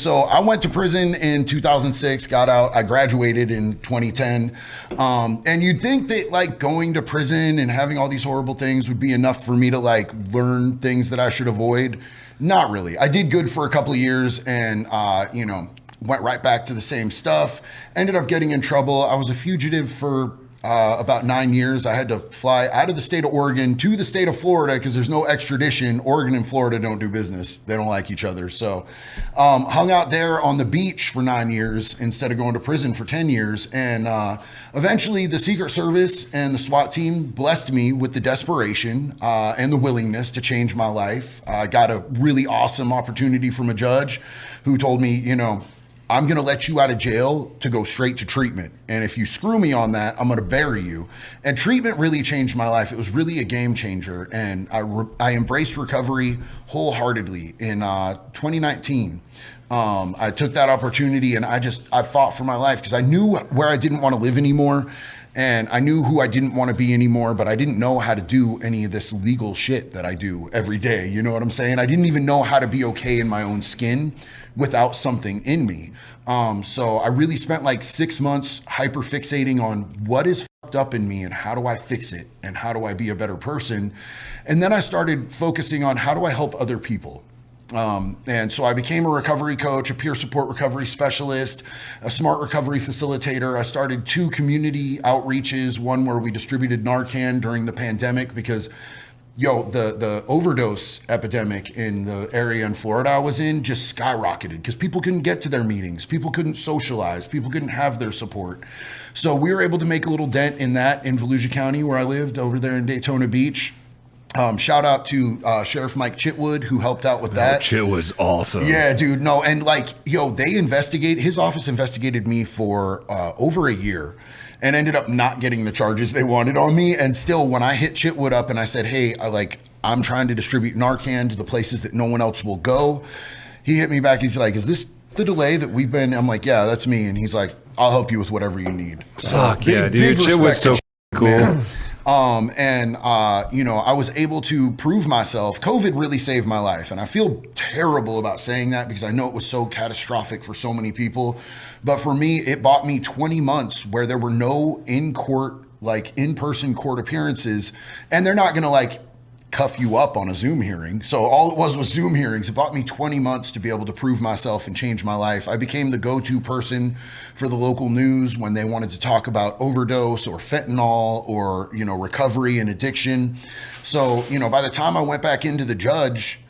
so I went to prison in 2006, got out. I graduated in 2010. And you'd think that like going to prison and having all these horrible things would be enough for me to like learn things that I should avoid. Not really. I did good for a couple of years and, went right back to the same stuff. Ended up getting in trouble. I was a fugitive for about 9 years. I had to fly out of the state of Oregon to the state of Florida because there's no extradition. Oregon and Florida don't do business. They don't like each other. So hung out there on the beach for 9 years instead of going to prison for 10 years. And eventually the Secret Service and the SWAT team blessed me with the desperation and the willingness to change my life. I got a really awesome opportunity from a judge who told me, I'm going to let you out of jail to go straight to treatment. And if you screw me on that, I'm going to bury you. And treatment really changed my life. It was really a game changer. And I embraced recovery wholeheartedly in 2019. I took that opportunity and I fought for my life because I knew where I didn't want to live anymore. And I knew who I didn't want to be anymore, but I didn't know how to do any of this legal shit that I do every day. You know what I'm saying? I didn't even know how to be okay in my own skin without something in me. So I really spent like 6 months hyper fixating on what is fucked up in me and how do I fix it and how do I be a better person. And then I started focusing on how do I help other people. And so I became a recovery coach, a peer support recovery specialist, a smart recovery facilitator. I started 2 community outreaches, one where we distributed Narcan during the pandemic because the overdose epidemic in the area in Florida I was in just skyrocketed because people couldn't get to their meetings. People couldn't socialize. People couldn't have their support. So we were able to make a little dent in that in Volusia County where I lived over there in Daytona Beach. Shout out to Sheriff Mike Chitwood who helped out with that. Chitwood's awesome. Yeah, dude. No, and his office investigated me for over a year and ended up not getting the charges they wanted on me. And still, when I hit Chitwood up and I said, hey, I'm trying to distribute Narcan to the places that no one else will go, he hit me back. He's like, is this the delay that we've been? I'm like, yeah, that's me. And he's like, I'll help you with whatever you need. So, fuck yeah, dude. Chitwood's so cool. I was able to prove myself. COVID really saved my life. And I feel terrible about saying that because I know it was so catastrophic for so many people. But for me, it bought me 20 months where there were no in-person court appearances. And they're not going to cuff you up on a Zoom hearing. So all it was Zoom hearings. It bought me 20 months to be able to prove myself and change my life. I became the go-to person for the local news when they wanted to talk about overdose or fentanyl or, recovery and addiction. So, by the time I went back into the judge,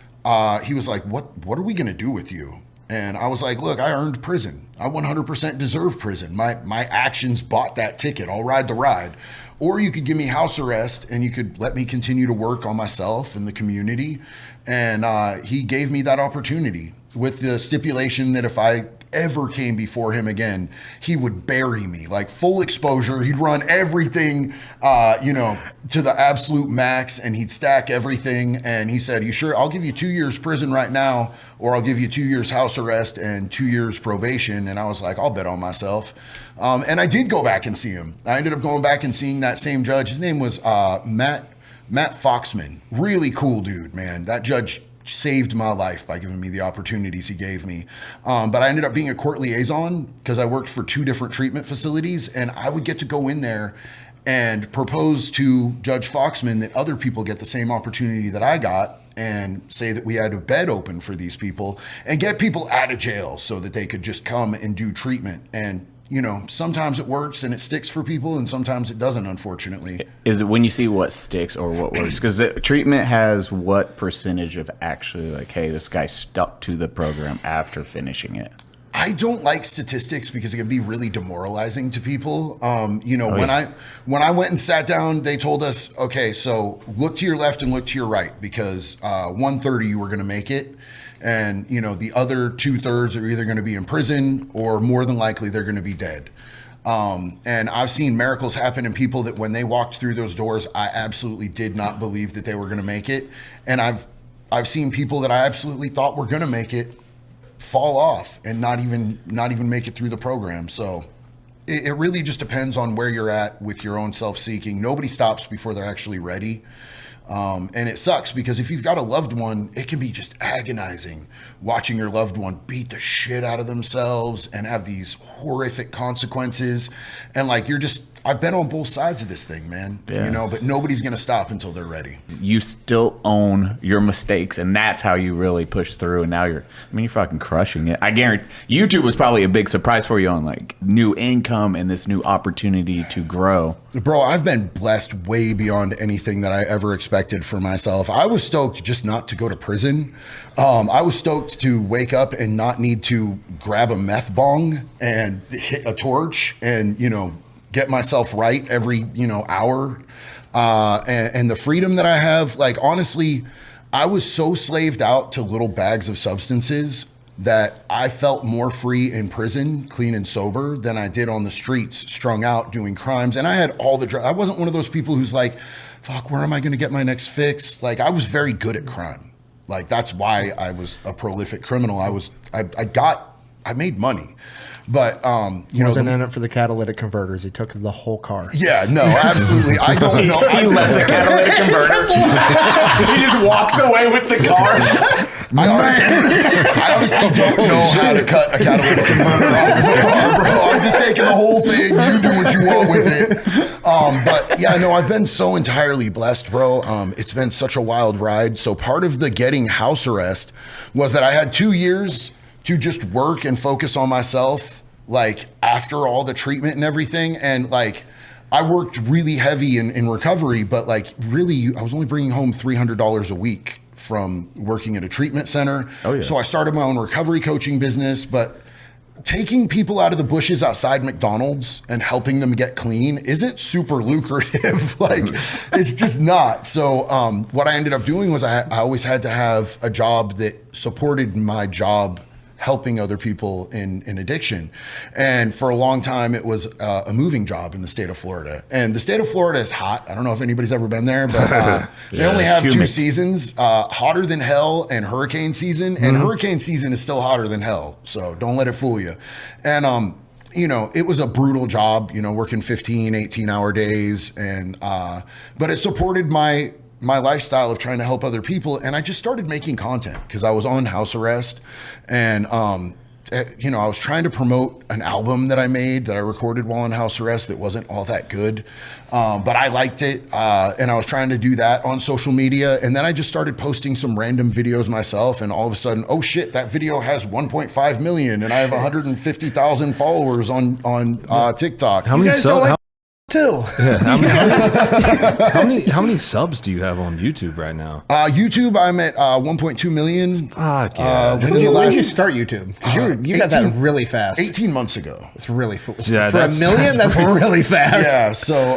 he was like, what are we going to do with you? And I was like, look, I earned prison. I 100% deserve prison. My actions bought that ticket. I'll ride the ride. Or you could give me house arrest and you could let me continue to work on myself and the community. And he gave me that opportunity with the stipulation that if I ever came before him again, he would bury me, full exposure. He'd run everything, to the absolute max and he'd stack everything. And he said, you sure? I'll give you 2 years prison right now, or I'll give you 2 years house arrest and 2 years probation. And I was like, I'll bet on myself. And I did go back and see him. I ended up going back and seeing that same judge. His name was Matt Foxman. Really cool dude, man. That judge saved my life by giving me the opportunities he gave me. But I ended up being a court liaison because I worked for 2 different treatment facilities, and I would get to go in there and propose to Judge Foxman that other people get the same opportunity that I got and say that we had a bed open for these people and get people out of jail so that they could just come and do treatment. And sometimes it works and it sticks for people and sometimes it doesn't, unfortunately. Is it when you see what sticks or what works? Because treatment has what percentage of actually hey, this guy stuck to the program after finishing it? I don't like statistics because it can be really demoralizing to people. When I went and sat down, they told us, okay, so look to your left and look to your right because 1/3 you were going to make it. And, the other 2/3 are either going to be in prison or more than likely they're going to be dead. And I've seen miracles happen in people that when they walked through those doors, I absolutely did not believe that they were going to make it. And I've seen people that I absolutely thought were going to make it fall off and not even make it through the program. So it really just depends on where you're at with your own self-seeking. Nobody stops before they're actually ready. And it sucks because if you've got a loved one, it can be just agonizing watching your loved one beat the shit out of themselves and have these horrific consequences. And like, I've been on both sides of this thing, man, you know, but nobody's going to stop until they're ready. You still own your mistakes, and that's how you really push through. And now you're fucking crushing it. I guarantee YouTube was probably a big surprise for you on like new income and this new opportunity to grow. Bro, I've been blessed way beyond anything that I ever expected for myself. I was stoked just not to go to prison. I was stoked to wake up and not need to grab a meth bong and hit a torch and, you know, get myself right every, you know, hour. And the freedom that I have, like, honestly, I was so slaved out to little bags of substances that I felt more free in prison, clean and sober, than I did on the streets, strung out, doing crimes. And I had all the drugs. I wasn't one of those people who's like, fuck, where am I going to get my next fix? Like, I was very good at crime. Like, that's why I was a prolific criminal. I made money. But he wasn't in it for the catalytic converters. He took the whole car. Yeah, no, absolutely. I don't know. He left the catalytic converter. He just walks away with the car. I honestly don't know how to cut a catalytic converter off of a car, bro. I'm just taking the whole thing. You do what you want with it. But yeah, no, I've been so entirely blessed, bro. It's been such a wild ride. So part of the getting house arrest was that I had 2 years to just work and focus on myself, like after all the treatment and everything. And like, I worked really heavy in recovery, but like really, I was only bringing home $300 a week from working at a treatment center. Oh, yeah. So I started my own recovery coaching business, but taking people out of the bushes outside McDonald's and helping them get clean isn't super lucrative. Like, it's just not. So what I ended up doing was I always had to have a job that supported my job helping other people in addiction. And for a long time, it was a moving job in the state of Florida. And the state of Florida is hot. I don't know if anybody's ever been there, but they only have humid. 2 seasons, hotter than hell and hurricane season. And hurricane season is still hotter than hell. So don't let it fool you. And, you know, it was a brutal job, you know, working 15, 18-hour days. And but it supported my lifestyle of trying to help other people. And I just started making content because I was on house arrest. And, you know, I was trying to promote an album that I made that I recorded while on house arrest that wasn't all that good. But I liked it. And I was trying to do that on social media. And then I just started posting some random videos myself. And all of a sudden, oh shit, that video has 1.5 million. And I have 150,000 followers on TikTok. How many subs? Too. Yeah, how many subs do you have on YouTube right now? YouTube, I'm at 1.2 million. Fuck yeah. When did you start YouTube? Because you got that really fast. 18 months ago. It's really Yeah, for $1 million. That's really fast. Yeah. So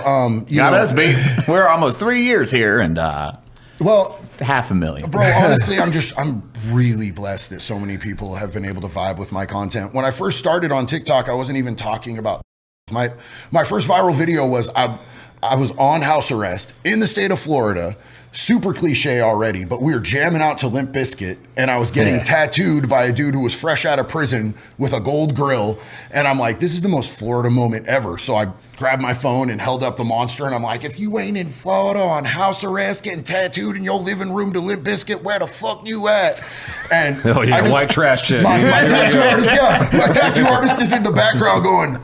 you Got know, us beat. We're almost 3 years here, and well, $500,000. bro, honestly, I'm really blessed that so many people have been able to vibe with my content. When I first started on TikTok, I wasn't even talking about my first viral video was I was on house arrest in the state of Florida. Super cliche already, but we were jamming out to Limp Bizkit, and I was getting tattooed by a dude who was fresh out of prison with a gold grill. And I'm like, this is the most Florida moment ever. So I grabbed my phone and held up the monster, and I'm like, if you ain't in Florida on house arrest getting tattooed in your living room to Limp Bizkit, where the fuck you at? And Oh yeah, white trash shit. my tattoo artist, my tattoo artist is in the background going.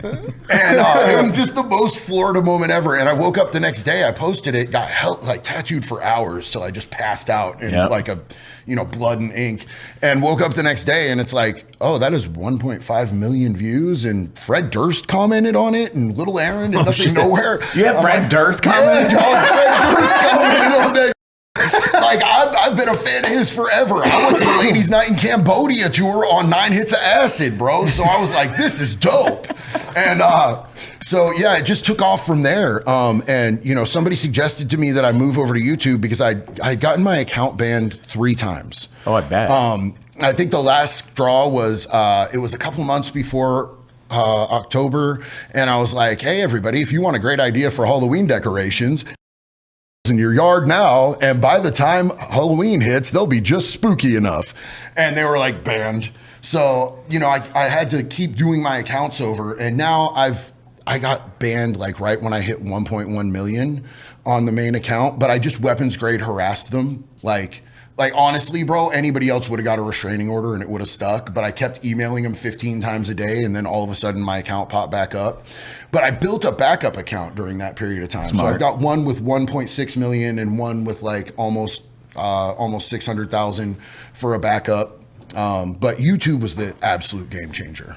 And it was just the most Florida moment ever. And I woke up the next day, I posted it, got tattooed for hours till I just passed out in like a, you know, blood and ink, and woke up the next day and it's like, oh, that is 1.5 million views. And Fred Durst commented on it and Little Aaron and Nothing Nowhere. You have Fred Durst commented? Yeah, dog, Fred Durst commented on that. Like, I've been a fan of his forever. I went to the Ladies Night in Cambodia tour on 9 hits of acid, bro. So I was like, this is dope. And so, yeah, it just took off from there. And, you know, somebody suggested to me that I move over to YouTube because I'd gotten my account banned 3 times. Oh, I bet. I think the last straw was, it was a couple months before October. And I was like, hey, everybody, if you want a great idea for Halloween decorations, in your yard now, and by the time Halloween hits, they'll be just spooky enough. And they were like banned. So, you know, I had to keep doing my accounts over, and now I've I got banned like right when I hit 1.1 million on the main account, but I just weapons grade harassed them. Like honestly, bro, anybody else would have got a restraining order and it would have stuck, but I kept emailing them 15 times a day, and then all of a sudden my account popped back up. But I built a backup account during that period of time. So I've got one with 1.6 million and one with like almost 600,000 for a backup. But YouTube was the absolute game changer.